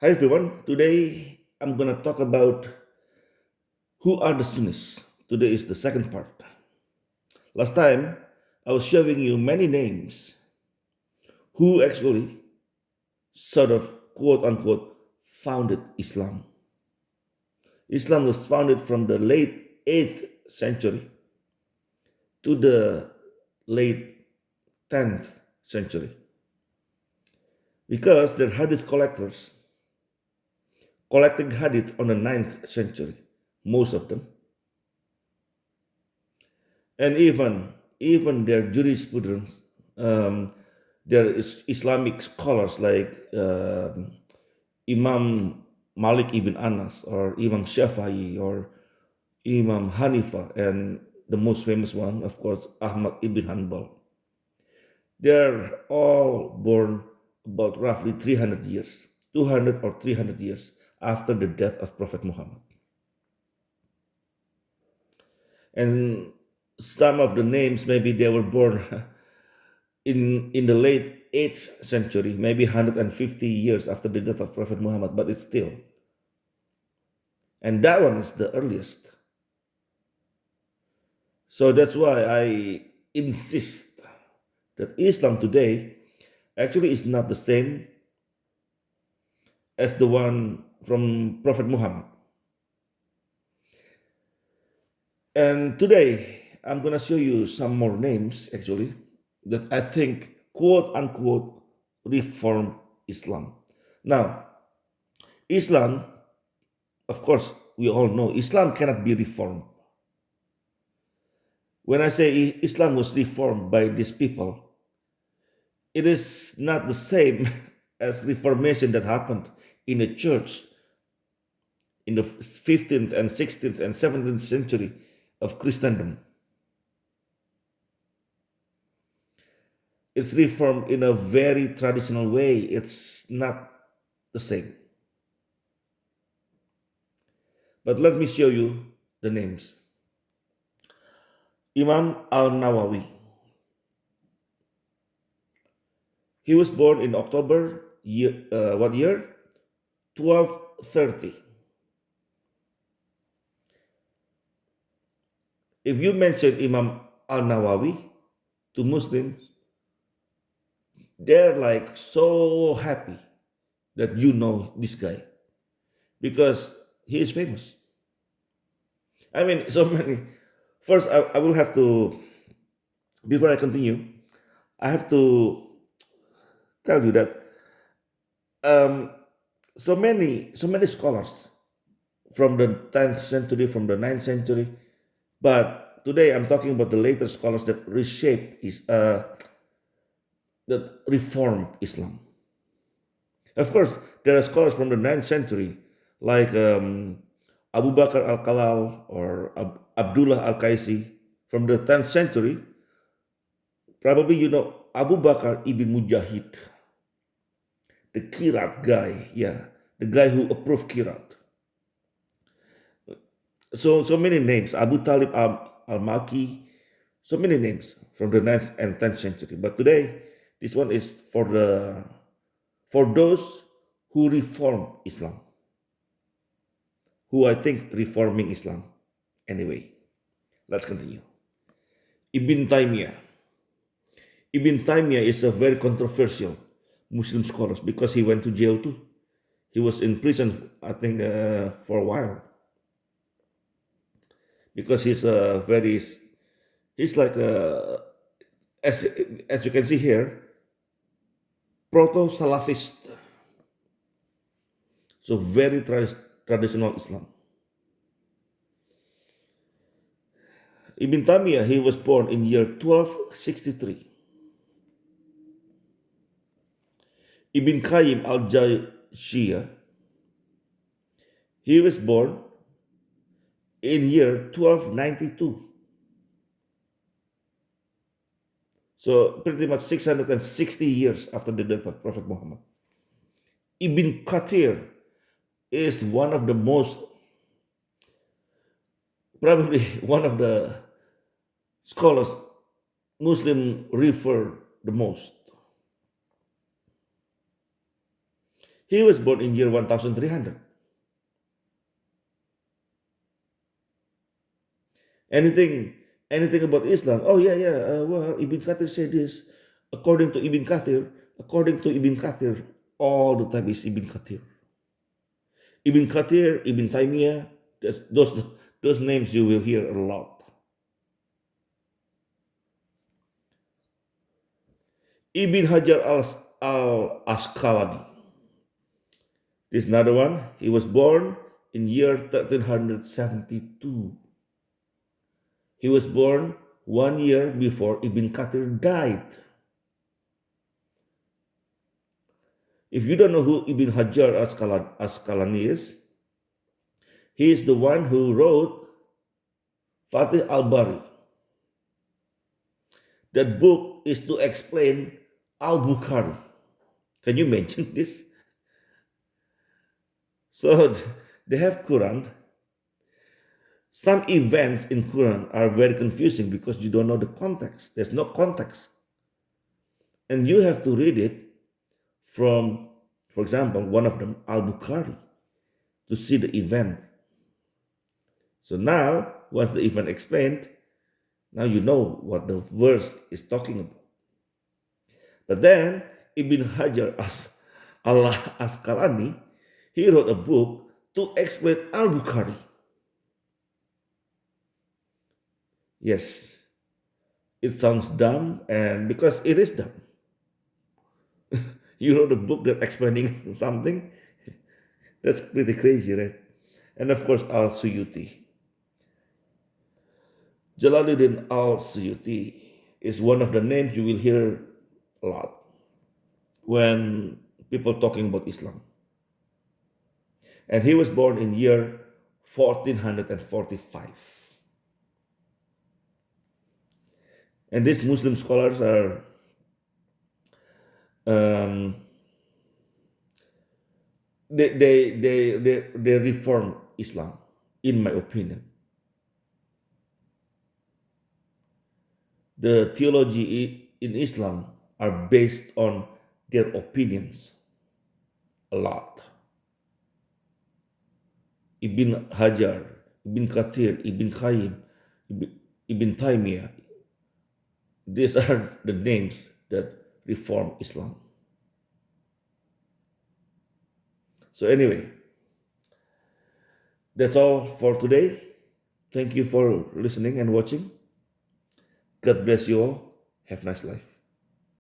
Hi everyone. Today I'm gonna talk about who are the Sunnis. Today is the second part. Last time I was showing you many names who actually sort of quote unquote founded Islam. Islam was founded from the late 8th century to the late 10th century because they're hadith collectors collecting hadith on the 9th century, most of them, and even their jurisprudence, um, there is Islamic scholars like Imam Malik ibn Anas or Imam Shafi'i or Imam Hanifa, and the most famous one, of course, Ahmad ibn Hanbal. They're all born about roughly 300 years, 200 or 300 years after the death of Prophet Muhammad. And some of the names, maybe they were born in the late 8th century, maybe 150 years after the death of Prophet Muhammad, but it's still. And that one is the earliest. So that's why I insist that Islam today actually is not the same as the one from Prophet Muhammad. And today I'm going to show you some more names actually that I think quote unquote reform Islam. Now, Islam, of course, we all know Islam cannot be reformed. When I say Islam was reformed by these people, it is not the same as reformation that happened in a church in the 15th and 16th and 17th century of Christendom. It's reformed in a very traditional way. It's not the same. But let me show you the names. Imam al-Nawawi. He was born in October, what year? 1230. If you mention Imam al-Nawawi to Muslims, they're like so happy that you know this guy because he is famous. I mean, so many. First, I will have to, before I continue, I have to tell you that um, so many scholars from the 10th century, from the 9th century, but today I'm talking about the later scholars that reshape that reform Islam. Of course, there are scholars from the 9th century like Abu Bakr al-Kalal or Abdullah al-Qaisi. From the 10th century, probably you know Abu Bakr ibn Mujahid, the Kirat guy, yeah, the guy who approved Kirat. So many names, Abu Talib al-Maki, so many names from the 9th and 10th century. But today, this one is for those who reform Islam, who I think reforming Islam. Anyway, let's continue. Ibn Taymiyyah. Ibn Taymiyyah is a very controversial Muslim scholar because he went to jail too. He was in prison, I think, for a while because he's like as as you can see here, proto Salafist, so very traditional Islam. Ibn Taymiyyah, he was born in year 1263. Ibn Qayyim al-Jawziyah, he was born in year 1292. So pretty much 660 years after the death of Prophet Muhammad. Ibn Kathir is one of the most, probably one of the scholars Muslim refer the most. He was born in year 1300. Anything, anything about Islam? Oh yeah, yeah. Well, Ibn Kathir said this. According to Ibn Kathir, according to Ibn Kathir, all the time is Ibn Kathir. Ibn Kathir, Ibn Taymiyyah. Those names you will hear a lot. Ibn Hajar al Asqalani. This is another one. He was born in year 1372. He was born 1 year before Ibn Kathir died. If you don't know who Ibn Hajar Asqalani is, he is the one who wrote Fatih al-Bari. That book is to explain Al-Bukhari. Can you imagine this? So they have Quran. Some events in Quran are very confusing because you don't know the context. There's no context. And you have to read it from, for example, one of them, Al-Bukhari, to see the event. So now, once the event explained, now you know what the verse is talking about. But then Ibn Hajar Asqalani, he wrote a book to explain Al-Bukhari. Yes, it sounds dumb, and because it is dumb. You wrote a book that explaining something, that's pretty crazy, right? And of course, Al-Suyuti. Jalaluddin Al-Suyuti is one of the names you will hear a lot when people talking about Islam. And he was born in year 1445. And these Muslim scholars are um, they reform Islam, in my opinion. The theology in Islam are based on their opinions a lot. Ibn Hajar, Ibn Kathir, Ibn Qayyim, Ibn Taymiyyah. These are the names that reform Islam. So anyway, that's all for today. Thank you for listening and watching. God bless you all. Have a nice life.